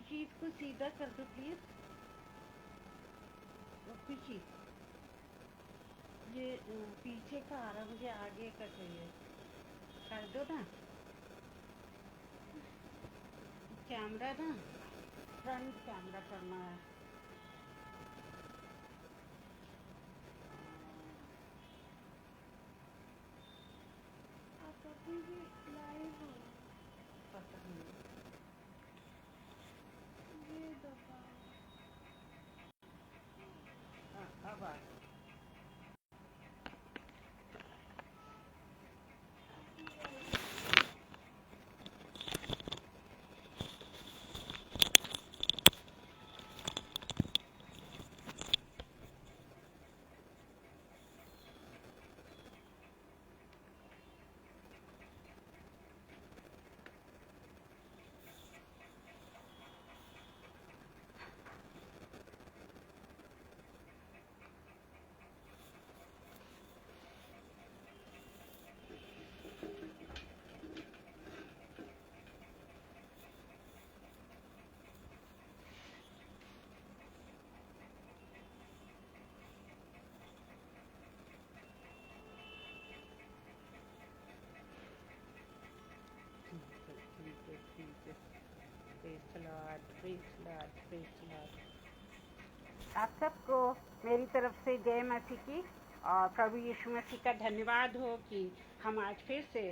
खुशी इसको सीधा कर दो प्लीज। खुशी ये पीछे का आ रहा, मुझे आगे का चाहिए, कर दो ना। कैमरा ना फ्रंट कैमरा करना है। आप अभी भी लाइव हो? पता नहीं, ये दबाओ। अब आ गया। ठीक है। Praise Lord, praise Lord, praise Lord. आप सबको मेरी तरफ से जय मसीह की और प्रभु यीशु मसीह का धन्यवाद हो कि हम आज फिर से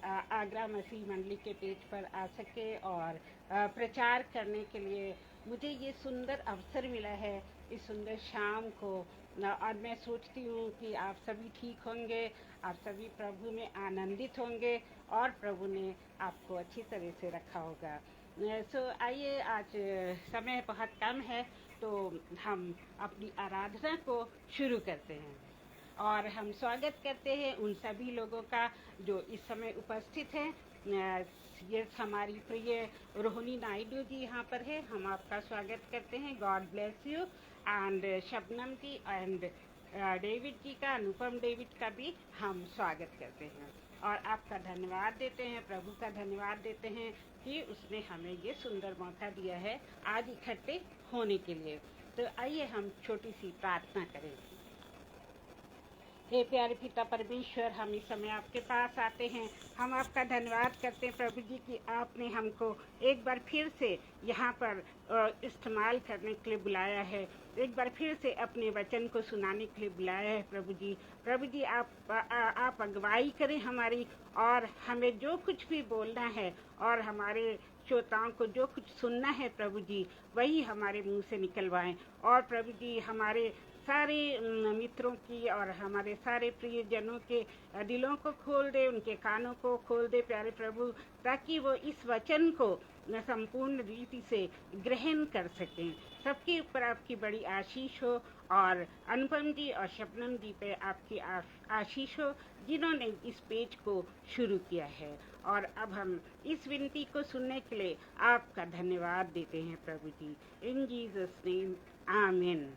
आगरा मसीह मंडली के पेज पर आ सके और प्रचार करने के लिए मुझे ये सुंदर अवसर मिला है इस सुंदर शाम को। और मैं सोचती हूँ कि आप सभी ठीक होंगे, आप सभी प्रभु में आनंदित होंगे और प्रभु ने आपको अच्छी तरह से रखा होगा। सो आइए, आज समय बहुत कम है तो हम अपनी आराधना को शुरू करते हैं और हम स्वागत करते हैं उन सभी लोगों का जो इस समय उपस्थित हैं। ये हमारी प्रिय रोहिणी नायडू जी यहाँ पर है, हम आपका स्वागत करते हैं। God bless you. And Shabnam ji and David ji का, अनुपम डेविड का भी हम स्वागत करते हैं और आपका धन्यवाद देते हैं, प्रभु का धन्यवाद देते हैं कि उसने हमें ये सुंदर मौका दिया है आज इकट्ठे होने के लिए। तो आइए हम छोटी सी प्रार्थना करें। हे प्यारे पिता परमेश्वर, हम इस समय आपके पास आते हैं। हम आपका धन्यवाद करते हैं प्रभु जी कि आपने हमको एक बार फिर से यहाँ पर इस्तेमाल करने के लिए बुलाया है, एक बार फिर से अपने वचन को सुनाने के लिए बुलाया है। प्रभु जी आप अगुवाई करें हमारी, और हमें जो कुछ भी बोलना है और हमारे श्रोताओं को जो कुछ सुनना है प्रभु जी, वही हमारे मुंह से निकलवाएं। और प्रभु जी हमारे सारे मित्रों की और हमारे सारे प्रियजनों के दिलों को खोल दे, उनके कानों को खोल दे प्यारे प्रभु, ताकि वो इस वचन को संपूर्ण रीति से ग्रहण कर सकें। सबके ऊपर आपकी बड़ी आशीष हो और अनुपम जी और शबनम जी पे आपकी आशीष हो जिन्होंने इस पेज को शुरू किया है। और अब हम इस विनती को सुनने के लिए आपका धन्यवाद देते हैं प्रभु जी। इन जीसस नेम, आमीन।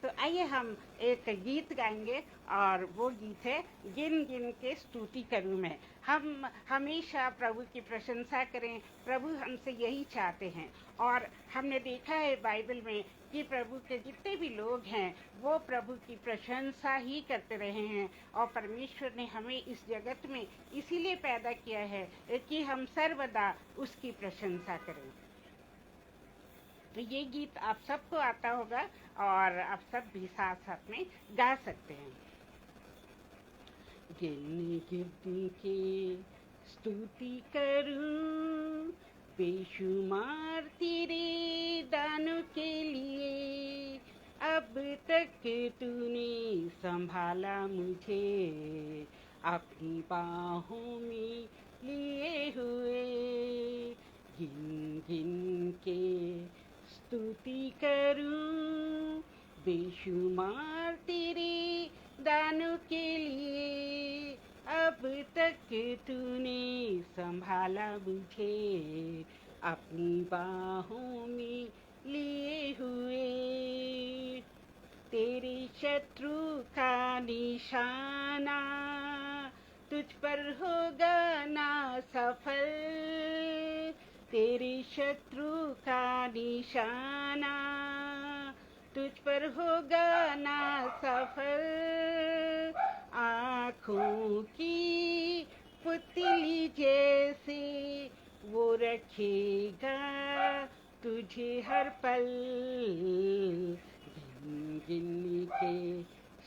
तो आइए हम एक गीत गाएंगे और वो गीत है गिन गिन के स्तुति करूं मैं। हम हमेशा प्रभु की प्रशंसा करें, प्रभु हमसे यही चाहते हैं। और हमने देखा है बाइबल में कि प्रभु के जितने भी लोग हैं वो प्रभु की प्रशंसा ही करते रहे हैं। और परमेश्वर ने हमें इस जगत में इसीलिए पैदा किया है कि हम सर्वदा उसकी प्रशंसा करें। तो ये गीत आप सबको आता होगा और आप सब भी साथ साथ में गा सकते हैं। गिन गिन के स्तुति करूं, बेशुमार तेरे दानों के लिए। अब तक तूने संभाला मुझे अपनी बाहों में लिए हुए। गिन गिन के स्तुति करूं, बेशुमार तेरे दानों के लिए। अब तक तूने संभाला मुझे अपनी बाहों में लिए हुए। तेरे शत्रु का निशाना तुझ पर होगा ना सफल, तेरे शत्रु का निशाना तुझ पर होगा ना सफल। आँखों की पुतली जैसे वो रखेगा तुझे हर पल। गिन गिन के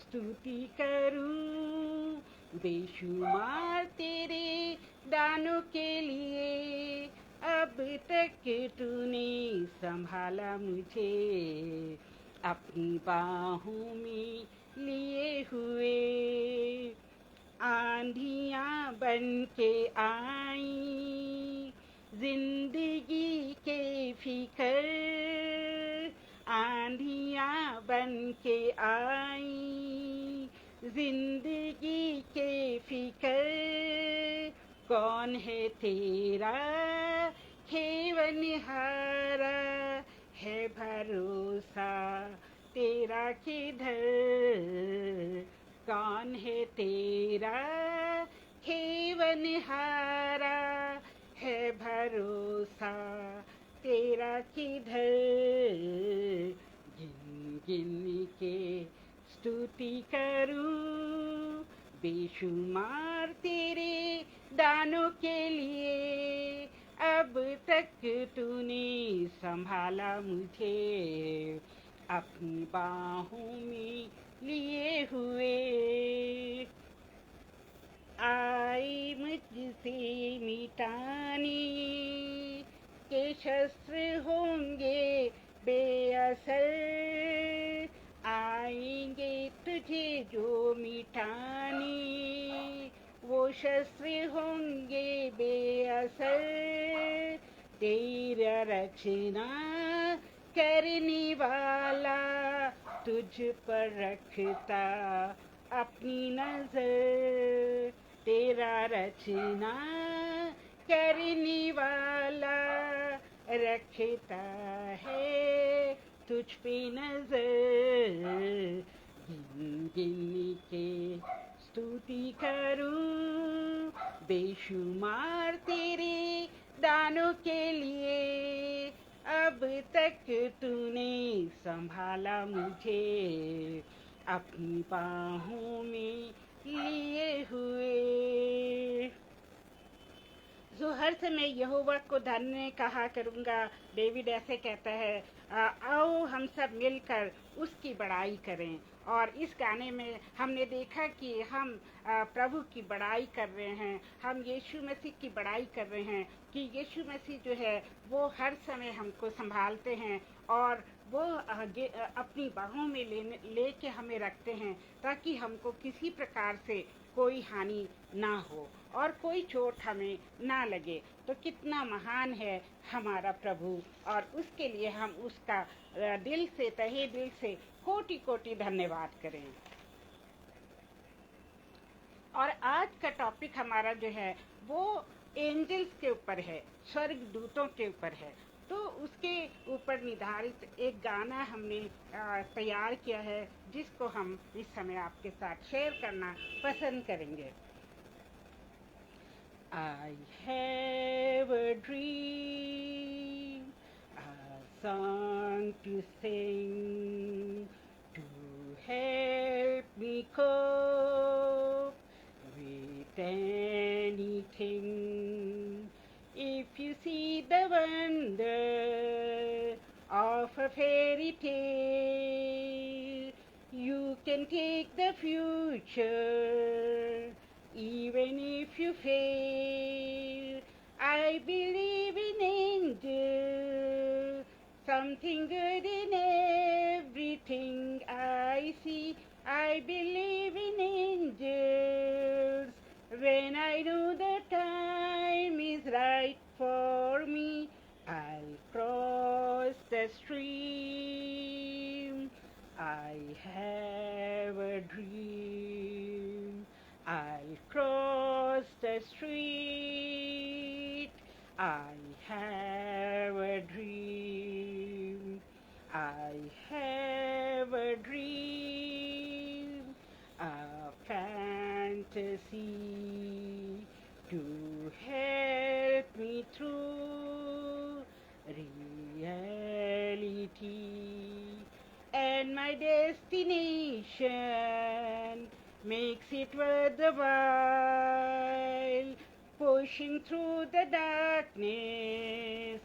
स्तुति करूं बेशुमार तेरे दानों के लिए। अब तक तूने संभाला मुझे अपनी बाहों में लिए हुए। आंधियां बन के आई जिंदगी के फिकर। आंधियां बन के आई जिंदगी के फिकर। कौन है तेरा खेवनहारा है भरोसा तेरा किधर। कौन है तेरा खेवनहारा है भरोसा तेरा किधर। गिन गिन के स्तुति करूं बेशुमार तेरे दानों के लिए। अब तक तूने संभाला मुझे अपनी बाहों में लिए हुए। आई मुझसे मिटाने के शस्त्र होंगे बेअसर। आएंगे तुझे जो मिटाने वो शस्त्र होंगे बेअसर। तेरा रचना करने वाला तुझ पर रखता अपनी नजर। तेरा रचना करने वाला रखता है तुझ पे नजर। गिन गिन के स्तुति करूं बेशुमार तेरे दानों के लिए। अब तक तूने संभाला मुझे अपनी बाहों में लिए हुए। जो हर समय यहोवा को धन्य कहा करूँगा। डेविड ऐसे कहता है, आओ हम सब मिलकर उसकी बड़ाई करें। और इस गाने में हमने देखा कि हम प्रभु की बड़ाई कर रहे हैं, हम यीशु मसीह की बड़ाई कर रहे हैं कि यीशु मसीह जो है वो हर समय हमको संभालते हैं और वो अपनी बाहों में लेके हमें रखते हैं ताकि हमको किसी प्रकार से कोई हानि ना हो और कोई चोट हमें ना लगे। तो कितना महान है हमारा प्रभु और उसके लिए हम उसका दिल से तहे दिल से कोटि कोटि धन्यवाद करें। और आज का टॉपिक हमारा जो है वो एंजल्स के ऊपर है, स्वर्ग दूतों के ऊपर है। तो उसके ऊपर निर्धारित एक गाना हमने तैयार किया है जिसको हम इस समय आपके साथ शेयर करना पसंद करेंगे। I have a dream, a song to sing, to help me cope with anything. If you see the wonder of a fairy tale, you can take the future even if you fail. I believe in angels, something good in everything I see. I believe in angels when I know the time is right for me. I'll cross the stream. I have a dream. I'll cross the street. I have a dream. I have a dream. A fantasy to help me through my destination makes it worth the while. Pushing through the darkness,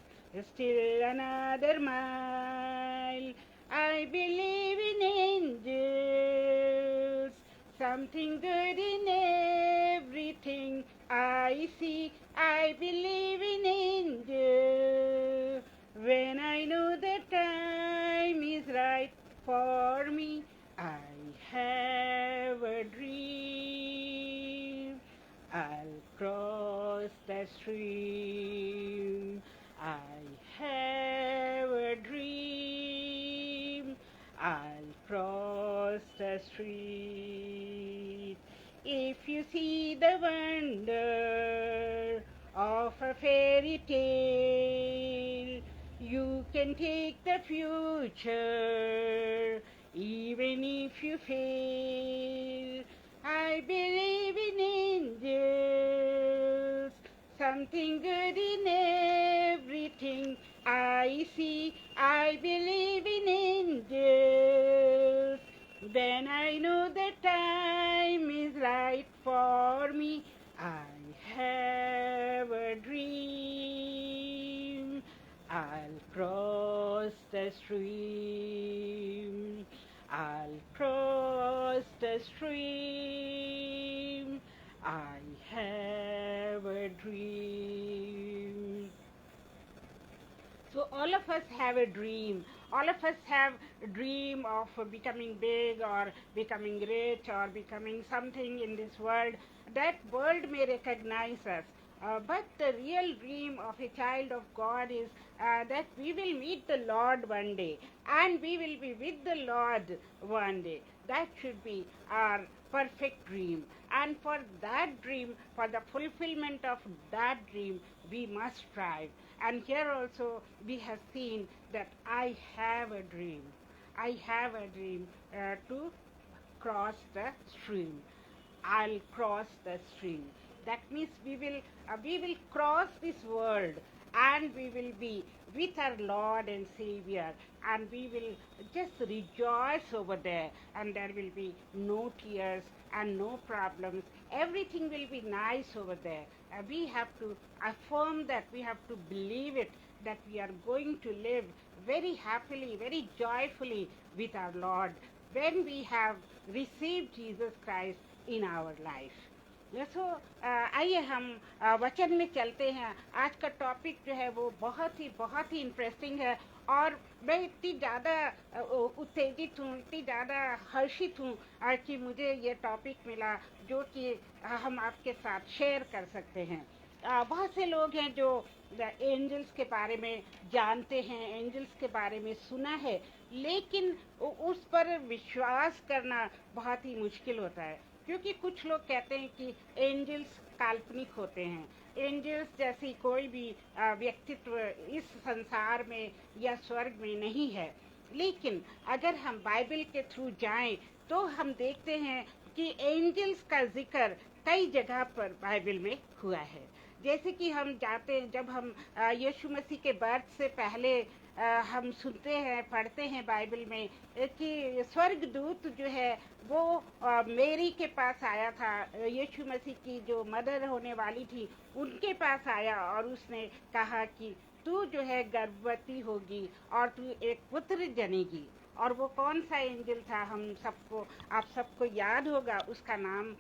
still another mile. I believe in angels, something good in everything I see. I believe in angels when I know the time is right for me. I have a dream, I'll cross the stream. I have a dream, I'll cross the street. If you see the wonder of a fairy tale, you can take the future even if you fail. I believe in angels, something good in everything I see. I believe in angels, then I know the time is right for me. I have a dream, I'll cross the stream. I'll cross the stream. I have a dream. So all of us have a dream. All of us have a dream of becoming big or becoming rich or becoming something in this world. That world may recognize us. But the real dream of a child of God is that we will meet the Lord one day and we will be with the Lord one day. That should be our perfect dream. And for that dream, for the fulfillment of that dream, we must strive. And here also we have seen that I have a dream. I have a dream to cross the stream. I'll cross the stream. That means we will cross this world and we will be with our Lord and Savior, and we will just rejoice over there, and there will be no tears and no problems. Everything will be nice over there. We have to affirm that, we have to believe it, that we are going to live very happily, very joyfully with our Lord when we have received Jesus Christ in our life. सो आइए हम वचन में चलते हैं. आज का topic जो है वो बहुत ही इंटरेस्टिंग है, और मैं इतनी ज़्यादा उत्तेजित हूँ, इतनी ज़्यादा हर्षित हूँ कि मुझे ये टॉपिक मिला जो कि हम आपके साथ शेयर कर सकते हैं. बहुत से लोग हैं जो एंजल्स के बारे में जानते हैं, एंजल्स के बारे में सुना है, लेकिन उस पर विश्वास करना बहुत ही मुश्किल होता है, क्योंकि कुछ लोग कहते हैं कि एंजल्स काल्पनिक होते हैं. एंजल्स जैसी कोई भी व्यक्तित्व इस संसार में या स्वर्ग में नहीं है. लेकिन अगर हम बाइबल के थ्रू जाएं तो हम देखते हैं कि एंजल्स का जिक्र कई जगह पर बाइबल में हुआ है. जैसे कि हम जाते हैं, जब हम यीशु मसीह के बर्थ से पहले हम सुनते हैं, पढ़ते हैं बाइबल में कि स्वर्गदूत जो है वो मेरी के पास आया था. यीशु मसीह की जो मदर होने वाली थी उनके पास आया और उसने कहा कि तू जो है गर्भवती होगी और तू एक पुत्र जनेगी. और वो कौन सा एंजल था, आप सबको याद होगा, उसका नाम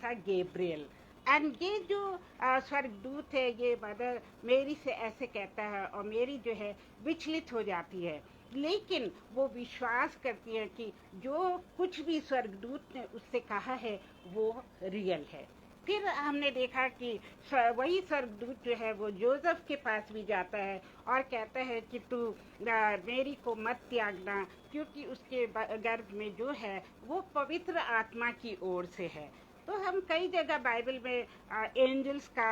था गैब्रियल. एंड ये जो स्वर्गदूत है, ये मदर मेरी से ऐसे कहता है और मेरी जो है विचलित हो जाती है, लेकिन वो विश्वास करती है कि जो कुछ भी स्वर्गदूत ने उससे कहा है वो रियल है. फिर हमने देखा कि वही स्वर्गदूत जो है वो जोसेफ के पास भी जाता है और कहता है कि तू मेरी को मत त्यागना, क्योंकि उसके गर्भ में जो है वो पवित्र आत्मा की ओर से है. तो हम कई जगह बाइबल में एंजल्स का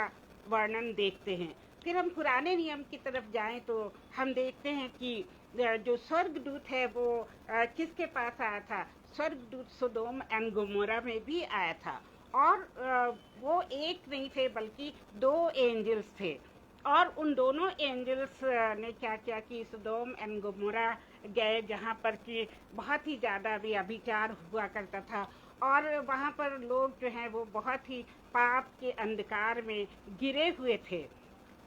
वर्णन देखते हैं. फिर हम पुराने नियम की तरफ जाएं तो हम देखते हैं कि जो स्वर्गदूत है वो किसके पास आया था. स्वर्गदूत सोदोम एंड गोमोरा में भी आया था, और वो एक नहीं थे बल्कि 2 एंजल्स थे. और उन दोनों एंजल्स ने क्या किया कि सोदोम एंड गोमोरा गए जहाँ पर कि बहुत ही ज़्यादा भी अभिचार हुआ करता था, और वहाँ पर लोग जो हैं वो बहुत ही पाप के अंधकार में गिरे हुए थे।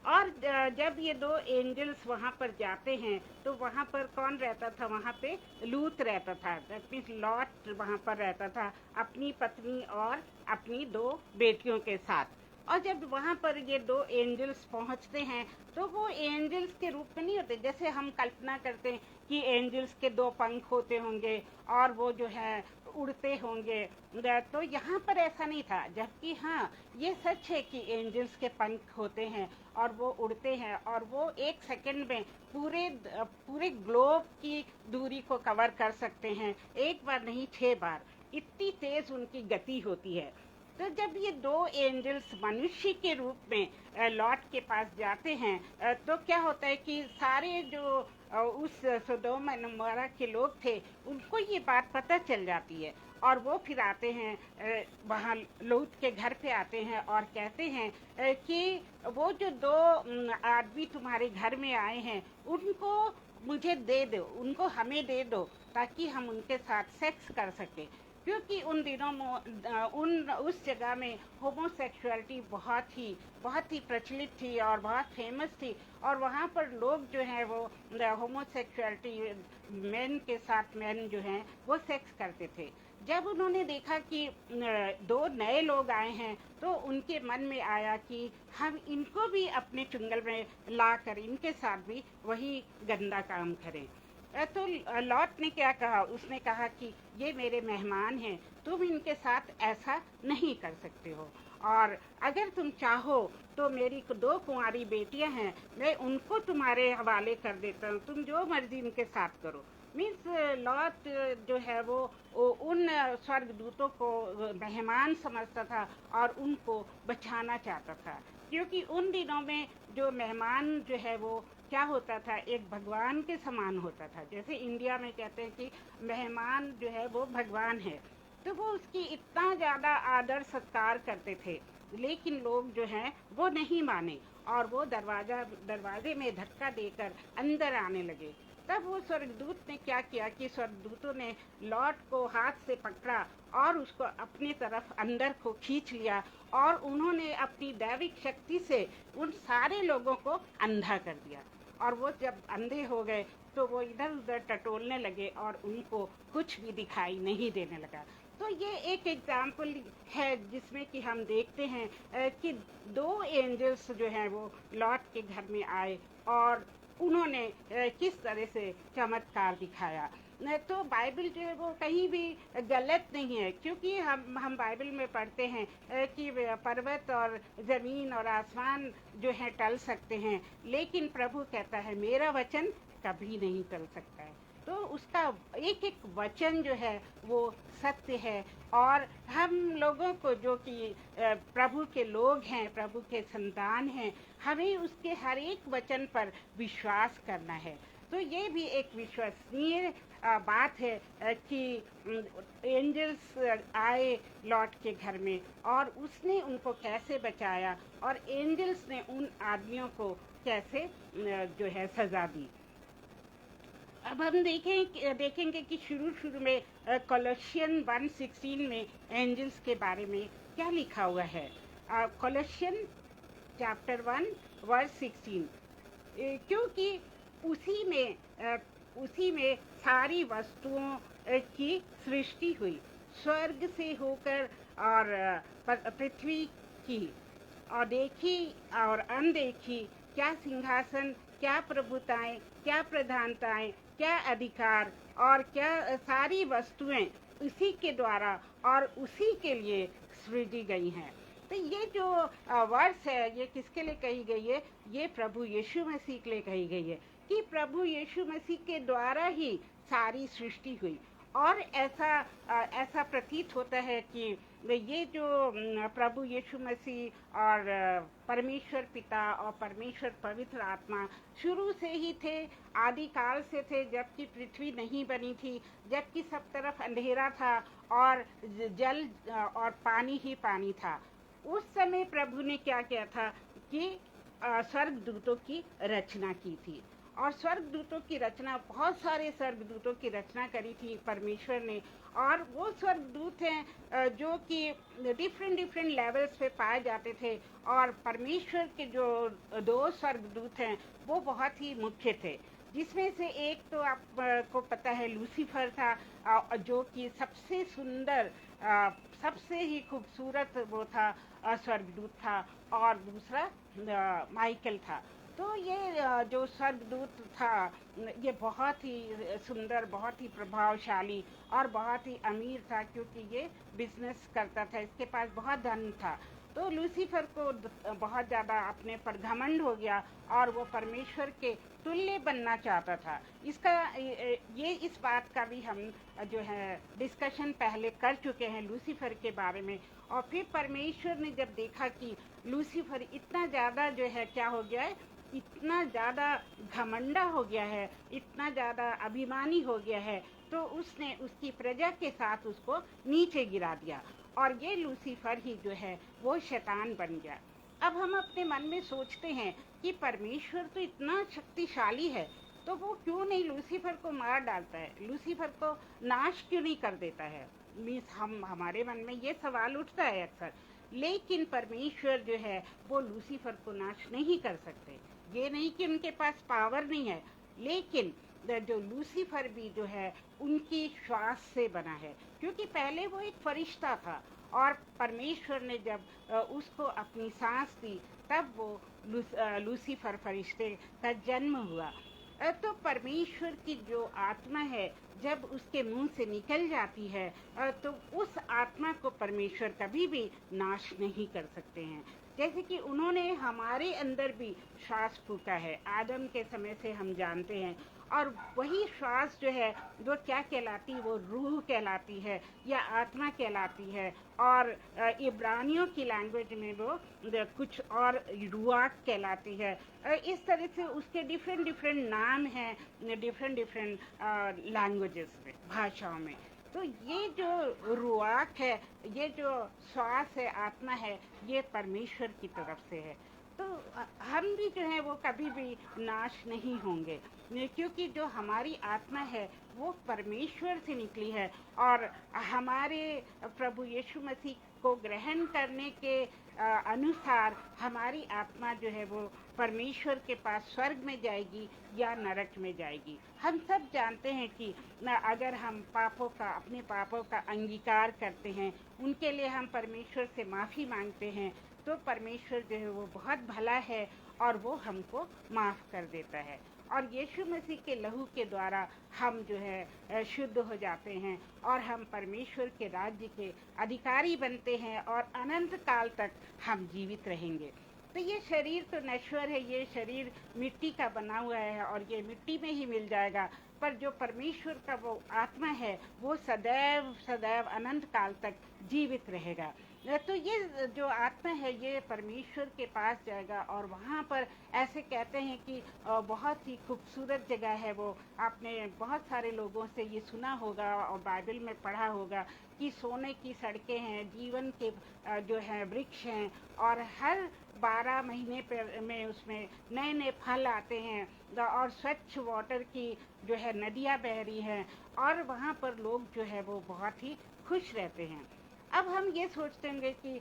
और जब ये दो एंजल्स वहाँ पर जाते हैं तो वहाँ पर कौन रहता था? वहाँ पे लूत रहता था, मीन्स लॉट वहाँ पर रहता था अपनी पत्नी और अपनी दो बेटियों के साथ। और जब वहाँ पर ये दो एंजल्स पहुँचते हैं तो वो एंजल्स के रूप में नहीं होते जैसे हम कल्पना करते हैं कि एंजल्स के दो पंख होते होंगे और वो जो है उड़ते होंगे। तो यहाँ पर ऐसा नहीं था, जबकि हाँ ये सच है कि एंजल्स के पंख होते हैं और वो उड़ते हैं और वो एक सेकंड में पूरे पूरे ग्लोब की दूरी को कवर कर सकते हैं, एक बार नहीं 6 बार, इतनी तेज उनकी गति होती है। तो जब ये दो एंजल्स मनुष्य के रूप में लॉट के पास जाते हैं तो क्या होता है कि सारे जो उस सोदोम और गमोरा के लोग थे उनको ये बात पता चल जाती है, और वो फिर आते हैं वहाँ लूत के घर पे आते हैं और कहते हैं कि वो जो दो आदमी तुम्हारे घर में आए हैं उनको मुझे दे दो, उनको हमें दे दो ताकि हम उनके साथ सेक्स कर सकें, क्योंकि उन दिनों में उस जगह में होमोसेक्सुअलिटी बहुत ही प्रचलित थी और बहुत फेमस थी, और वहाँ पर लोग जो हैं वो होमोसेक्सुअलिटी मेन के साथ मेन जो हैं वो सेक्स करते थे। जब उन्होंने देखा कि दो नए लोग आए हैं तो उनके मन में आया कि हम इनको भी अपने चुंगल में ला कर इनके साथ भी वही गंदा काम करें। तो लॉट ने क्या कहा? उसने कहा कि ये मेरे मेहमान हैं, तुम इनके साथ ऐसा नहीं कर सकते हो, और अगर तुम चाहो तो मेरी दो कुंवारी बेटियां हैं, मैं उनको तुम्हारे हवाले कर देता हूँ, तुम जो मर्जी इनके साथ करो। मीन्स लॉट जो है वो उन स्वर्गदूतों को मेहमान समझता था और उनको बचाना चाहता था, क्योंकि उन दिनों में जो मेहमान जो है वो क्या होता था, एक भगवान के समान होता था। जैसे इंडिया में कहते हैं कि मेहमान जो है वो भगवान है, तो वो उसकी इतना ज़्यादा आदर सत्कार करते थे, लेकिन लोग जो हैं वो नहीं माने और वो दरवाजे में धक्का देकर अंदर आने लगे। तब वो स्वर्गदूत ने क्या किया कि स्वर्गदूतों ने लॉट को हाथ से पकड़ा और उसको अपनी तरफ अंदर को खींच लिया, और उन्होंने अपनी दैविक शक्ति से उन सारे लोगों को अंधा कर दिया, और वो जब अंधे हो गए तो वो इधर उधर टटोलने लगे और उनको कुछ भी दिखाई नहीं देने लगा। तो ये एक एग्जाम्पल है जिसमें कि हम देखते हैं कि दो एंजल्स जो हैं वो लॉट के घर में आए और उन्होंने किस तरह से चमत्कार दिखाया। तो बाइबल जो है वो कहीं भी गलत नहीं है, क्योंकि हम बाइबल में पढ़ते हैं कि पर्वत और ज़मीन और आसमान जो है टल सकते हैं, लेकिन प्रभु कहता है मेरा वचन कभी नहीं टल सकता है। तो उसका एक एक वचन जो है वो सत्य है, और हम लोगों को जो कि प्रभु के लोग हैं, प्रभु के संतान हैं, हमें उसके हर एक वचन पर विश्वास करना है। तो ये भी एक विश्वसनीय बात है कि एंजल्स आए लॉट के घर में और उसने उनको कैसे बचाया, और एंजल्स ने उन आदमियों को कैसे जो है सजा दी। अब हम देखेंगे कि शुरू में कोलोसियन 1:16 में एंजल्स के बारे में क्या लिखा हुआ है। कोलोसियन चैप्टर 1 वर्स 16, क्योंकि उसी में सारी वस्तुओं की सृष्टि हुई, स्वर्ग से होकर और पृथ्वी की, और देखी और अनदेखी, क्या सिंहासन, क्या प्रभुताएं, क्या प्रधानताएं, क्या अधिकार, और क्या सारी वस्तुएं उसी के द्वारा और उसी के लिए सृजी गई हैं। तो ये जो वर्ष है ये किसके लिए कही गई है? ये प्रभु यीशु मसीह के लिए कही गई है कि प्रभु यीशु मसीह के द्वारा ही सारी सृष्टि हुई। और ऐसा प्रतीत होता है कि ये जो प्रभु यीशु मसीह और परमेश्वर पिता और परमेश्वर पवित्र आत्मा शुरू से ही थे, आदि काल से थे, जबकि पृथ्वी नहीं बनी थी, जबकि सब तरफ अंधेरा था और जल और पानी ही पानी था। उस समय प्रभु ने क्या किया था कि स्वर्गदूतों की रचना की थी, और स्वर्गदूतों की रचना, बहुत सारे स्वर्गदूतों की रचना करी थी परमेश्वर ने। और वो स्वर्गदूत हैं जो कि डिफरेंट डिफरेंट लेवल्स पे पाए जाते थे। और परमेश्वर के जो दो स्वर्गदूत हैं वो बहुत ही मुख्य थे, जिसमें से एक तो आपको पता है लूसीफर था, जो कि सबसे सुंदर, सबसे ही खूबसूरत वो था, स्वर्गदूत था। और दूसरा माइकल था। तो ये जो स्वर्गदूत था ये बहुत ही सुंदर, बहुत ही प्रभावशाली और बहुत ही अमीर था, क्योंकि ये बिजनेस करता था, इसके पास बहुत धन था। तो लूसीफर को बहुत ज़्यादा अपने पर घमंड हो गया और वो परमेश्वर के तुल्य बनना चाहता था। इसका ये इस बात का भी हम जो है डिस्कशन पहले कर चुके हैं लूसीफर के बारे में। और फिर परमेश्वर ने जब देखा कि लूसीफर इतना ज़्यादा जो है क्या हो गया है, इतना ज़्यादा घमंडा हो गया है, इतना ज़्यादा अभिमानी हो गया है, तो उसने उसकी प्रजा के साथ उसको नीचे गिरा दिया और ये लूसीफर ही जो है वो शैतान बन गया। अब हम अपने मन में सोचते हैं कि परमेश्वर तो इतना शक्तिशाली है, तो वो क्यों नहीं लूसीफर को मार डालता है, लूसीफर को नाश क्यों नहीं कर देता है। मीन्स हमारे मन में ये सवाल उठता है अक्सर। लेकिन परमेश्वर जो है वो लूसीफर को नाश नहीं कर सकते। ये नहीं कि उनके पास पावर नहीं है, लेकिन जो लूसीफर भी जो है उनकी श्वास से बना है, क्योंकि पहले वो एक फरिश्ता था और परमेश्वर ने जब उसको अपनी सांस दी तब वो लूसीफर फरिश्ते का जन्म हुआ। तो परमेश्वर की जो आत्मा है जब उसके मुंह से निकल जाती है तो उस आत्मा को परमेश्वर कभी भी नाश नहीं कर सकते हैं। जैसे कि उन्होंने हमारे अंदर भी श्वास फूका है, आदम के समय से हम जानते हैं। और वही श्वास जो है वो क्या कहलाती, वो रूह कहलाती है या आत्मा कहलाती है। और इब्रानियों की लैंग्वेज में वो कुछ और रुआक कहलाती है। इस तरह से उसके डिफरेंट डिफरेंट नाम हैं डिफरेंट डिफरेंट लैंग्वेजेस में, भाषाओं में। तो ये जो रुआक है, ये जो श्वास है, आत्मा है, ये परमेश्वर की तरफ से है। तो हम भी जो है वो कभी भी नाश नहीं होंगे, क्योंकि जो हमारी आत्मा है वो परमेश्वर से निकली है। और हमारे प्रभु यीशु मसीह को ग्रहण करने के अनुसार हमारी आत्मा जो है वो परमेश्वर के पास स्वर्ग में जाएगी या नरक में जाएगी। हम सब जानते हैं कि अगर हम अपने पापों का अंगीकार करते हैं, उनके लिए हम परमेश्वर से माफ़ी मांगते हैं, तो परमेश्वर जो है वो बहुत भला है और वो हमको माफ़ कर देता है। और यीशु मसीह के लहू के द्वारा हम जो है शुद्ध हो जाते हैं और हम परमेश्वर के राज्य के अधिकारी बनते हैं और अनंत काल तक हम जीवित रहेंगे। तो ये शरीर तो नश्वर है, ये शरीर मिट्टी का बना हुआ है और ये मिट्टी में ही मिल जाएगा। पर जो परमेश्वर का वो आत्मा है वो सदैव सदैव अनंत काल तक जीवित रहेगा। तो ये जो आत्मा है ये परमेश्वर के पास जाएगा और वहाँ पर ऐसे कहते हैं कि बहुत ही खूबसूरत जगह है वो। आपने बहुत सारे लोगों से ये सुना होगा और बाइबल में पढ़ा होगा कि सोने की सड़कें हैं, जीवन के जो है वृक्ष हैं और हर 12 महीने पर में उसमें नए नए फल आते हैं और स्वच्छ वाटर की जो है नदियाँ बह रही हैं और वहाँ पर लोग जो है वो बहुत ही खुश रहते हैं। अब हम ये सोचते होंगे कि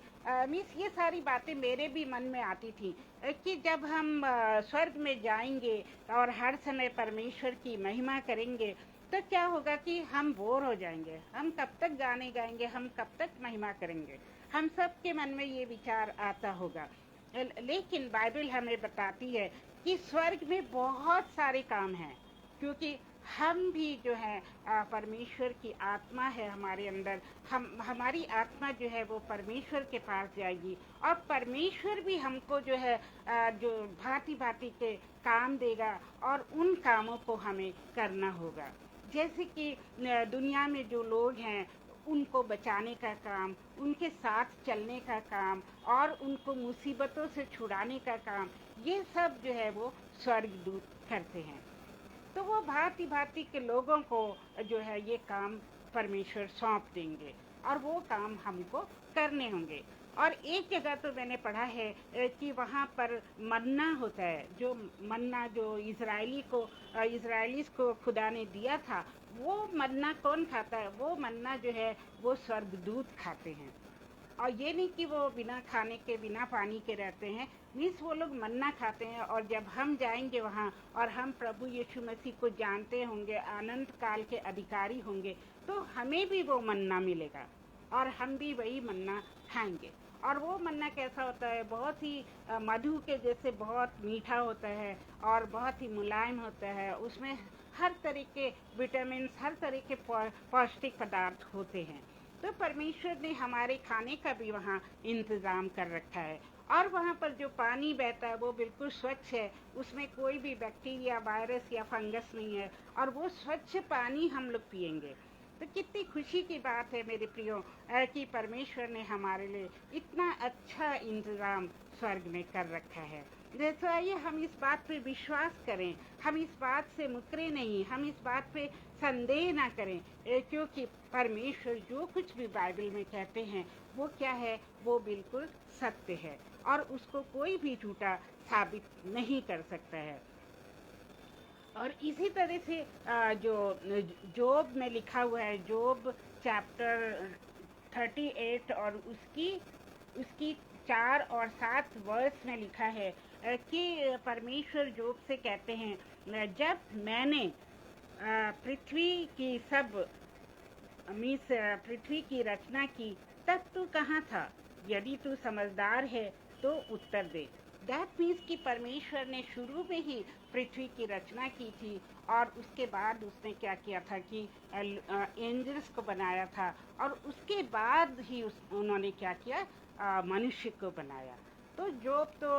मीन्स ये सारी बातें मेरे भी मन में आती थी कि जब हम स्वर्ग में जाएंगे और हर समय परमेश्वर की महिमा करेंगे तो क्या होगा कि हम बोर हो जाएंगे, हम कब तक गाने गाएंगे, हम कब तक महिमा करेंगे। हम सब के मन में ये विचार आता होगा। लेकिन बाइबल हमें बताती है कि स्वर्ग में बहुत सारे काम हैं, क्योंकि हम भी जो है परमेश्वर की आत्मा है हमारे अंदर। हमारी आत्मा जो है वो परमेश्वर के पास जाएगी और परमेश्वर भी हमको जो है जो भांति भांति के काम देगा और उन कामों को हमें करना होगा। जैसे कि दुनिया में जो लोग हैं उनको बचाने का काम, उनके साथ चलने का काम और उनको मुसीबतों से छुड़ाने का काम, ये सब जो है वो स्वर्गदूत करते हैं। तो वो भांति भांति के लोगों को जो है ये काम परमेश्वर सौंप देंगे और वो काम हमको करने होंगे। और एक जगह तो मैंने पढ़ा है कि वहाँ पर मन्ना होता है, जो मन्ना जो इजराइलीस को खुदा ने दिया था, वो मन्ना कौन खाता है? वो मन्ना जो है वो स्वर्गदूत खाते हैं। और ये नहीं कि वो बिना खाने के बिना पानी के रहते हैं, मीन्स वो लोग मन्ना खाते हैं। और जब हम जाएंगे वहाँ और हम प्रभु यीशु मसीह को जानते होंगे, अनंत काल के अधिकारी होंगे, तो हमें भी वो मन्ना मिलेगा और हम भी वही मन्ना खाएंगे। और वो मन्ना कैसा होता है? बहुत ही मधु के जैसे बहुत मीठा होता है और बहुत ही मुलायम होता है। उसमें हर तरह के विटामिन, हर तरह के पौष्टिक पदार्थ होते हैं। तो परमेश्वर ने हमारे खाने का भी वहाँ इंतज़ाम कर रखा है। और वहाँ पर जो पानी बहता है वो बिल्कुल स्वच्छ है, उसमें कोई भी बैक्टीरिया, वायरस या फंगस नहीं है, और वो स्वच्छ पानी हम लोग पिएंगे। तो कितनी खुशी की बात है मेरे प्रियो कि परमेश्वर ने हमारे लिए इतना अच्छा इंतज़ाम स्वर्ग में कर रखा है। जैसे आइए हम इस बात पे विश्वास करें, हम इस बात से मुकरे नहीं, हम इस बात पे संदेह ना करें, क्योंकि परमेश्वर जो कुछ भी बाइबल में कहते हैं वो क्या है? वो बिल्कुल सत्य है और उसको कोई भी झूठा साबित नहीं कर सकता है। और इसी तरह से जो जोब में लिखा हुआ है, जोब चैप्टर 38 और उसकी 4 और 7 वर्स में लिखा है कि परमेश्वर जोब से कहते हैं, जब मैंने पृथ्वी की पृथ्वी की रचना की, तब तू कहाँ था? यदि तू समझदार है तो उत्तर दे। दैट मीन्स कि परमेश्वर ने शुरू में ही पृथ्वी की रचना की थी और उसके बाद उसने क्या किया था कि एंजल्स को बनाया था, और उसके बाद ही उन्होंने क्या किया? मनुष्य को बनाया। तो जोब तो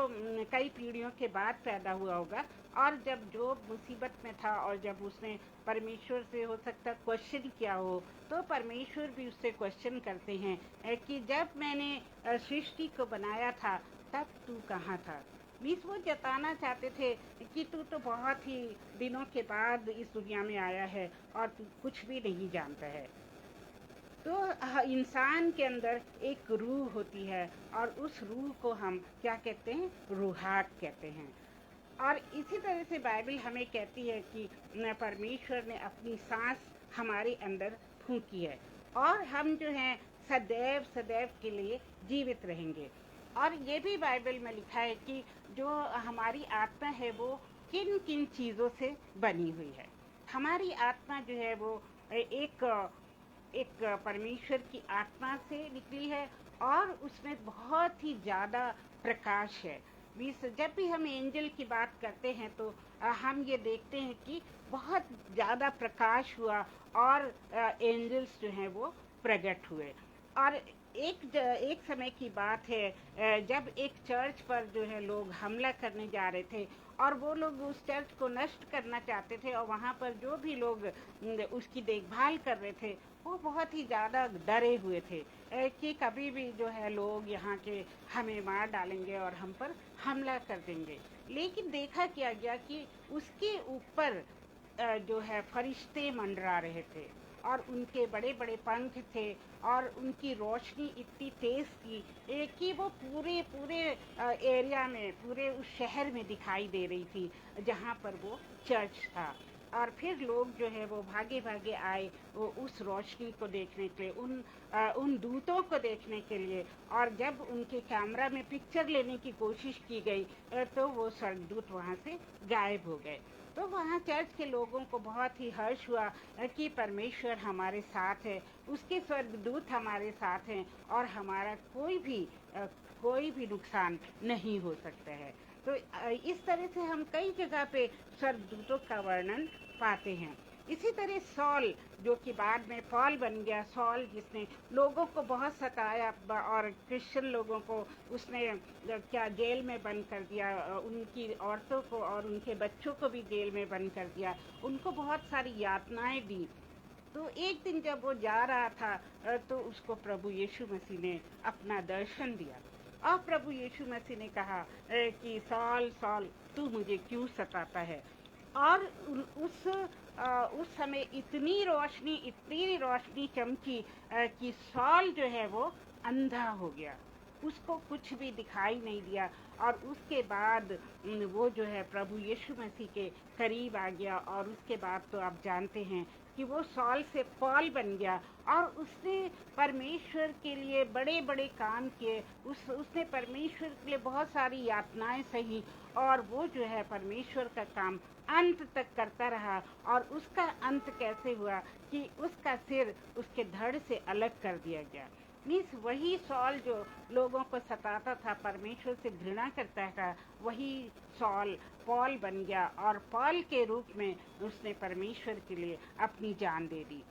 कई पीढ़ियों के बाद पैदा हुआ होगा, और जब जोब मुसीबत में था और जब उसने परमेश्वर से हो सकता क्वेश्चन किया हो, तो परमेश्वर भी उससे क्वेश्चन करते हैं कि जब मैंने सृष्टि को बनाया था तब तू कहाँ था? मीन्स वो जताना चाहते थे कि तू तो बहुत ही दिनों के बाद इस दुनिया में आया है और तू कुछ भी नहीं जानता है। तो इंसान के अंदर एक रूह होती है और उस रूह को हम क्या कहते हैं? रूहात कहते हैं। और इसी तरह से बाइबल हमें कहती है कि परमेश्वर ने अपनी सांस हमारे अंदर फूंकी है और हम जो हैं सदैव सदैव के लिए जीवित रहेंगे। और ये भी बाइबल में लिखा है कि जो हमारी आत्मा है वो किन किन चीज़ों से बनी हुई है। हमारी आत्मा जो है वो एक परमेश्वर की आत्मा से निकली है और उसमें बहुत ही ज़्यादा प्रकाश है। जब भी हम एंजल की बात करते हैं तो हम ये देखते हैं कि बहुत ज़्यादा प्रकाश हुआ और एंजल्स जो हैं वो प्रकट हुए। और एक समय की बात है जब एक चर्च पर जो है लोग हमला करने जा रहे थे और वो लोग उस चर्च को नष्ट करना चाहते थे, और वहाँ पर जो भी लोग उसकी देखभाल कर रहे थे वो बहुत ही ज़्यादा डरे हुए थे कि कभी भी जो है लोग यहाँ के हमें मार डालेंगे और हम पर हमला कर देंगे। लेकिन देखा क्या गया कि उसके ऊपर जो है फरिश्ते मंडरा रहे थे और उनके बड़े बड़े पंख थे और उनकी रोशनी इतनी तेज़ थी कि वो पूरे एरिया में, पूरे उस शहर में दिखाई दे रही थी जहाँ पर वो चर्च था। और फिर लोग जो है वो भागे भागे आए वो उस रोशनी को देखने के लिए, उन दूतों को देखने के लिए। और जब उनके कैमरा में पिक्चर लेने की कोशिश की गई तो वो स्वर्गदूत वहाँ से गायब हो गए। तो वहाँ चर्च के लोगों को बहुत ही हर्ष हुआ कि परमेश्वर हमारे साथ है, उसके स्वर्गदूत हमारे साथ हैं और हमारा कोई भी नुकसान नहीं हो सकता है। तो इस तरह से हम कई जगह पे स्वर्गदूतों का वर्णन पाते हैं। इसी तरह सॉल, जो कि बाद में पॉल बन गया, सॉल जिसने लोगों को बहुत सताया और क्रिश्चियन लोगों को उसने क्या जेल में बंद कर दिया, उनकी औरतों को और उनके बच्चों को भी जेल में बंद कर दिया, उनको बहुत सारी यातनाएं दी। तो एक दिन जब वो जा रहा था तो उसको प्रभु यीशु मसीह ने अपना दर्शन दिया और प्रभु यीशु मसीह ने कहा कि सॉल सॉल तू मुझे क्यों सताता है। और उस समय इतनी रोशनी चमकी कि सॉल जो है वो अंधा हो गया। उसको कुछ भी दिखाई नहीं दिया। और उसके बाद वो जो है प्रभु यीशु मसीह के करीब आ गया, और उसके बाद तो आप जानते हैं कि वो सॉल से पॉल बन गया, और उसने परमेश्वर के लिए बड़े बड़े काम किए। उसने परमेश्वर के लिए बहुत सारी यातनाएं सही, और वो जो है परमेश्वर का काम अंत तक करता रहा। और उसका अंत कैसे हुआ कि उसका सिर उसके धड़ से अलग कर दिया गया। मीन्स वही सॉल जो लोगों को सताता था, परमेश्वर से घृणा करता था, वही सॉल पॉल बन गया, और पॉल के रूप में उसने परमेश्वर के लिए अपनी जान दे दी।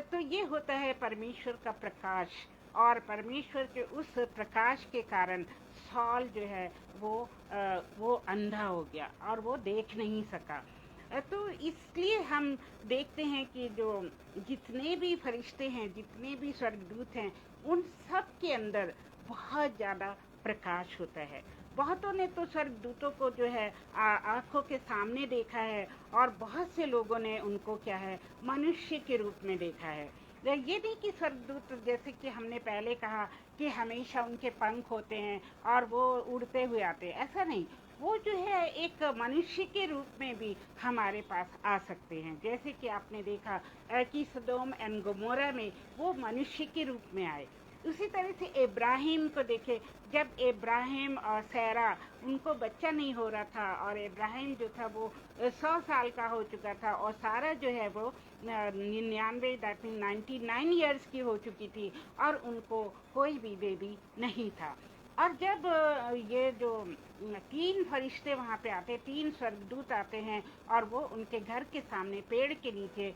तो ये होता है परमेश्वर का प्रकाश, और परमेश्वर के उस प्रकाश के कारण सॉल जो है वो अंधा हो गया और वो देख नहीं सका। तो इसलिए हम देखते हैं कि जो जितने भी फरिश्ते हैं, जितने भी स्वर्गदूत हैं, उन सब के अंदर बहुत ज़्यादा प्रकाश होता है। बहुतों ने तो स्वर्गदूतों को जो है आंखों के सामने देखा है, और बहुत से लोगों ने उनको क्या है मनुष्य के रूप में देखा है। ये नहीं कि स्वर्गदूत, जैसे कि हमने पहले कहा कि हमेशा उनके पंख होते हैं और वो उड़ते हुए आते हैं, ऐसा नहीं। वो जो है एक मनुष्य के रूप में भी हमारे पास आ सकते हैं। जैसे कि आपने देखा कि सदोम एंड गोमोरा में वो मनुष्य के रूप में आए। उसी तरह से इब्राहिम को देखे, जब इब्राहिम और सैरा उनको बच्चा नहीं हो रहा था, और इब्राहिम जो था वो 100 साल का हो चुका था, और सारा जो है वो 99 दैट मीन 99 ईयर्स की हो चुकी थी, और उनको कोई भी बेबी नहीं था। और जब ये जो 3 फरिश्ते वहाँ पे आते, 3 स्वर्गदूत आते हैं, और वो उनके घर के सामने पेड़ के नीचे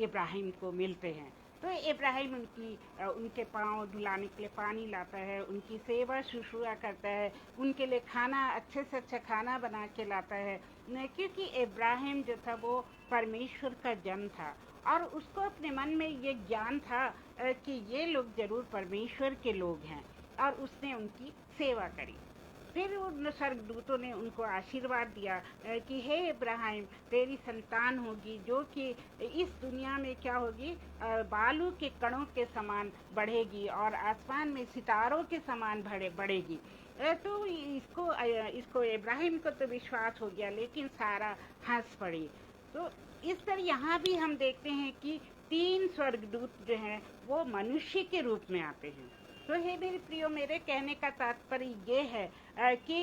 इब्राहिम को मिलते हैं। तो इब्राहिम उनके पाँव धुलाने के लिए पानी लाता है, उनकी सेवा शुश्रूषा करता है, उनके लिए खाना, अच्छे से अच्छा खाना बना के लाता है, क्योंकि इब्राहिम जो था वो परमेश्वर का जन था, और उसको अपने मन में ये ज्ञान था कि ये लोग जरूर परमेश्वर के लोग हैं, और उसने उनकी सेवा करी। फिर उन स्वर्गदूतों ने उनको आशीर्वाद दिया कि हे इब्राहिम, तेरी संतान होगी जो कि इस दुनिया में क्या होगी, बालू के कणों के समान बढ़ेगी, और आसमान में सितारों के समान बढ़ेगी। तो इसको इब्राहिम को तो विश्वास हो गया, लेकिन सारा हंस पड़ी। तो इस तरह यहाँ भी हम देखते हैं कि 3 स्वर्गदूत जो हैं वो मनुष्य के रूप में आते हैं। तो हे मेरे प्रियो, मेरे कहने का तात्पर्य ये है कि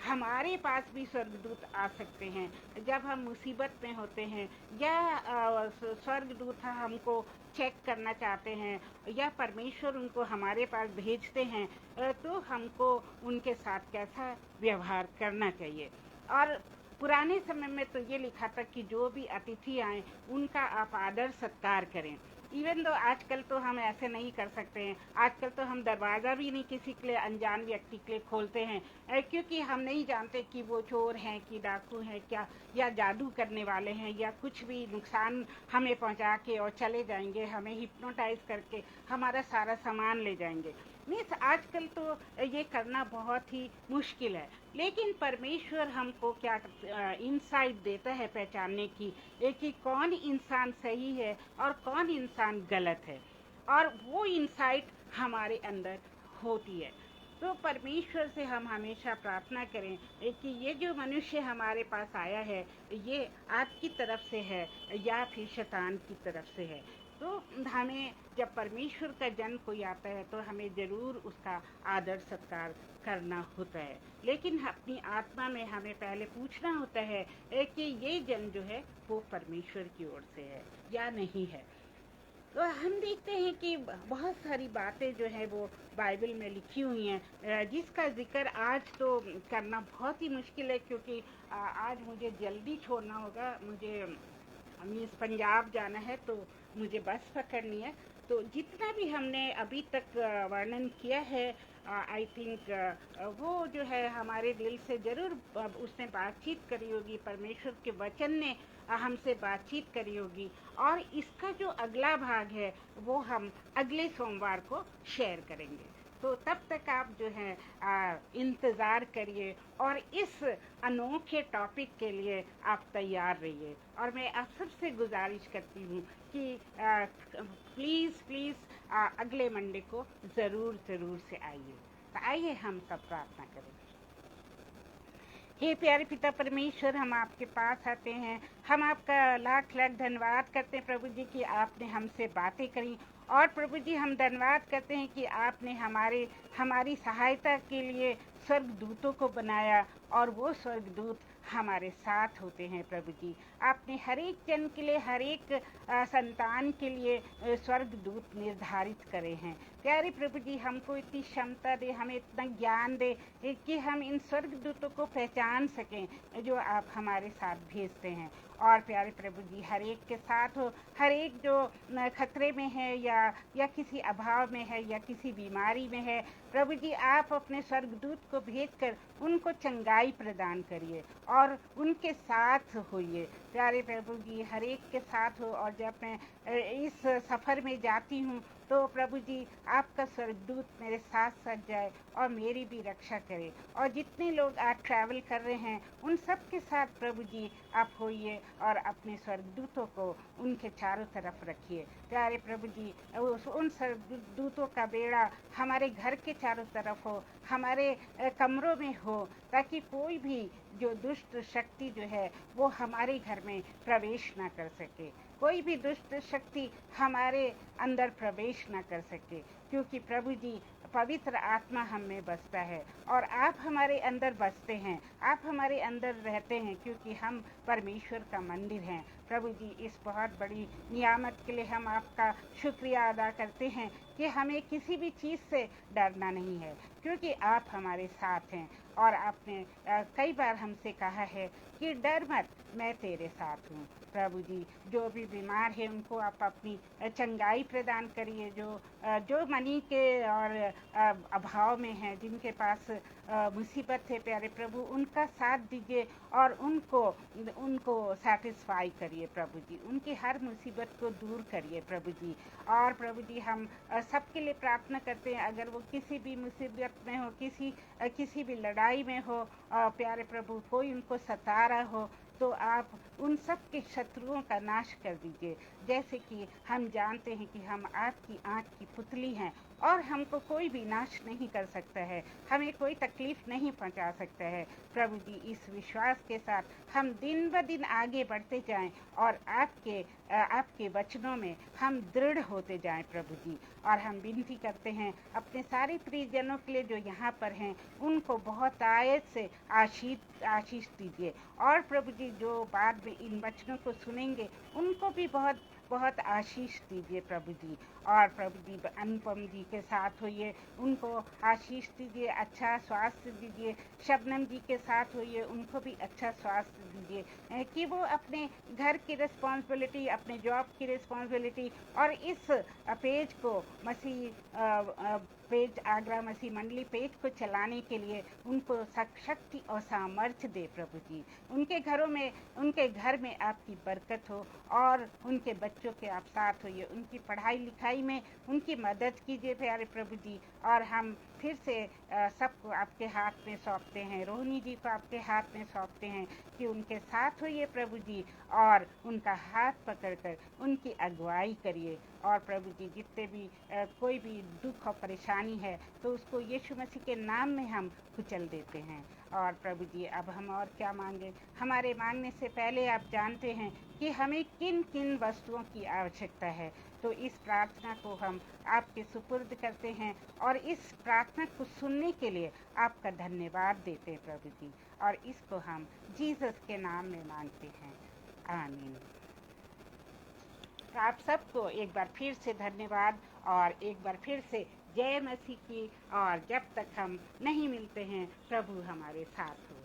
हमारे पास भी स्वर्गदूत आ सकते हैं जब हम मुसीबत में होते हैं, या स्वर्गदूत हमको चेक करना चाहते हैं, या परमेश्वर उनको हमारे पास भेजते हैं, तो हमको उनके साथ कैसा व्यवहार करना चाहिए। और पुराने समय में तो ये लिखा था कि जो भी अतिथि आए उनका आप आदर सत्कार करें। इवन तो आजकल तो हम ऐसे नहीं कर सकते हैं। आजकल तो हम दरवाज़ा भी नहीं किसी के लिए, अनजान व्यक्ति के लिए खोलते हैं, क्योंकि हम नहीं जानते कि वो चोर हैं कि डाकू हैं क्या, या जादू करने वाले हैं, या कुछ भी नुकसान हमें पहुंचा के और चले जाएंगे, हमें हिप्नोटाइज करके हमारा सारा सामान ले जाएंगे। मीन्स आजकल तो ये करना बहुत ही मुश्किल है, लेकिन परमेश्वर हमको क्या इंसाइट देता है पहचानने की कि कौन इंसान सही है और कौन इंसान गलत है, और वो इंसाइट हमारे अंदर होती है। तो परमेश्वर से हम हमेशा प्रार्थना करें कि ये जो मनुष्य हमारे पास आया है, ये आपकी तरफ से है या फिर शैतान की तरफ से है। तो हमें जब परमेश्वर का जन कोई आता है तो हमें ज़रूर उसका आदर सत्कार करना होता है, लेकिन अपनी आत्मा में हमें पहले पूछना होता है कि ये जन जो है वो परमेश्वर की ओर से है या नहीं है। तो हम देखते हैं कि बहुत सारी बातें जो है वो बाइबल में लिखी हुई हैं, जिसका जिक्र आज तो करना बहुत ही मुश्किल है, क्योंकि आज मुझे जल्दी छोड़ना होगा। मुझे मीन्स पंजाब जाना है, तो मुझे बस पकड़नी है। तो जितना भी हमने अभी तक वर्णन किया है, आई थिंक वो जो है हमारे दिल से ज़रूर उसने बातचीत करी होगी, परमेश्वर के वचन ने हमसे बातचीत करी होगी, और इसका जो अगला भाग है वो हम अगले सोमवार को शेयर करेंगे। तो तब तक आप जो है इंतज़ार करिए, और इस अनोखे टॉपिक के लिए आप तैयार रहिए। और मैं आप सबसे गुजारिश करती हूँ कि प्लीज़ अगले मंडे को ज़रूर से आइए, आइए हम सब प्रार्थना करें। हे प्यारे पिता परमेश्वर, हम आपके पास आते हैं। हम आपका लाख लाख धन्यवाद करते हैं प्रभु जी कि आपने हमसे बातें करी, और प्रभु जी हम धन्यवाद करते हैं कि आपने हमारी सहायता के लिए स्वर्गदूतों को बनाया, और वो स्वर्गदूत हमारे साथ होते हैं। प्रभु जी आपने हर एक जन के लिए, हर एक संतान के लिए स्वर्गदूत निर्धारित करे हैं। प्यारे प्रभु जी हमको इतनी क्षमता दे, हमें इतना ज्ञान दे कि हम इन स्वर्गदूतों को पहचान सकें जो आप हमारे साथ भेजते हैं। और प्यारे प्रभु जी हर एक के साथ हो, हर एक जो खतरे में है या किसी अभाव में है या किसी बीमारी में है, प्रभु जी आप अपने स्वर्गदूत को भेजकर उनको चंगाई प्रदान करिए और उनके साथ होइए। प्यारे प्रभु जी हर एक के साथ हो, और जब मैं इस सफ़र में जाती हूँ तो प्रभु जी आपका स्वर्गदूत मेरे साथ साथ जाए और मेरी भी रक्षा करे, और जितने लोग आज ट्रैवल कर रहे हैं उन सब के साथ प्रभु जी आप होइए और अपने स्वर्गदूतों को उनके चारों तरफ रखिए। प्यारे प्रभु जी उन स्वर्गदूतों का बेड़ा हमारे घर के चारों तरफ हो, हमारे कमरों में हो, ताकि कोई भी जो दुष्ट शक्ति जो है वो हमारे घर में प्रवेश ना कर सके, कोई भी दुष्ट शक्ति हमारे अंदर प्रवेश न कर सके, क्योंकि प्रभु जी पवित्र आत्मा हम में बसता है और आप हमारे अंदर बसते हैं, आप हमारे अंदर रहते हैं, क्योंकि हम परमेश्वर का मंदिर हैं। प्रभु जी इस बहुत बड़ी नियामत के लिए हम आपका शुक्रिया अदा करते हैं कि हमें किसी भी चीज़ से डरना नहीं है, क्योंकि आप हमारे साथ हैं। और आपने कई बार हमसे कहा है कि डर मत, मैं तेरे साथ हूँ। प्रभु जी जो भी बीमार है उनको आप अपनी चंगाई प्रदान करिए, जो मनी के और अभाव में है, जिनके पास मुसीबत है, प्यारे प्रभु उनका साथ दीजिए और उनको सेटिस्फाई करिए प्रभु जी, उनकी हर मुसीबत को दूर करिए प्रभु जी। और प्रभु जी हम सबके लिए प्रार्थना करते हैं, अगर वो किसी भी मुसीबत में हो, किसी भी लड़ाई में हो, प्यारे प्रभु कोई उनको सता रहा हो, तो आप उन सब के शत्रुओं का नाश कर दीजिए। जैसे कि हम जानते हैं कि हम आपकी आँख की पुतली हैं और हमको कोई भी नाश नहीं कर सकता है, हमें कोई तकलीफ नहीं पहुंचा सकता है। प्रभु जी इस विश्वास के साथ हम दिन ब दिन आगे बढ़ते जाएं और आपके वचनों में हम दृढ़ होते जाएं प्रभु जी। और हम विनती करते हैं अपने सारे प्रियजनों के लिए जो यहाँ पर हैं, उनको बहुत आयत से आशीष दीजिए, और प्रभु जी जो बाद में इन वचनों को सुनेंगे उनको भी बहुत बहुत आशीष दीजिए प्रभु जी। और प्रभु जी अनुपम जी के साथ होइए, उनको आशीष दीजिए, अच्छा स्वास्थ्य दीजिए। शबनम जी के साथ होइए, उनको भी अच्छा स्वास्थ्य दीजिए, कि वो अपने घर की रिस्पॉन्सिबिलिटी, अपने जॉब की रिस्पॉन्सिबिलिटी और इस पेज को पेज आगरा मसीह मंडली पेज को चलाने के लिए उनको शक्ति और सामर्थ्य दे प्रभु जी। उनके घर में आपकी बरकत हो और उनके बच्चों के आप साथ होइए, उनकी पढ़ाई लिखाई में उनकी मदद कीजिए प्यारे प्रभु जी। और हम फिर से सबको आपके हाथ में सौंपते हैं, रोहिणी जी को आपके हाथ में सौंपते हैं कि उनके साथ होइए प्रभु जी, और उनका हाथ पकड़कर उनकी अगुवाई करिए। और प्रभु जी जितने भी कोई भी दुख और परेशानी है तो उसको यीशु मसीह के नाम में हम कुचल देते हैं। और प्रभु जी अब हम और क्या मांगे, हमारे मांगने से पहले आप जानते हैं कि हमें किन किन वस्तुओं की आवश्यकता है, तो इस प्रार्थना को हम आपके सुपुर्द करते हैं और इस प्रार्थना को सुनने के लिए आपका धन्यवाद देते हैं प्रभु जी, और इसको हम जीसस के नाम में मांगते हैं, आमीन। तो आप सबको एक बार फिर से धन्यवाद और एक बार फिर से जय मसीह की। और जब तक हम नहीं मिलते हैं, प्रभु हमारे साथ हो।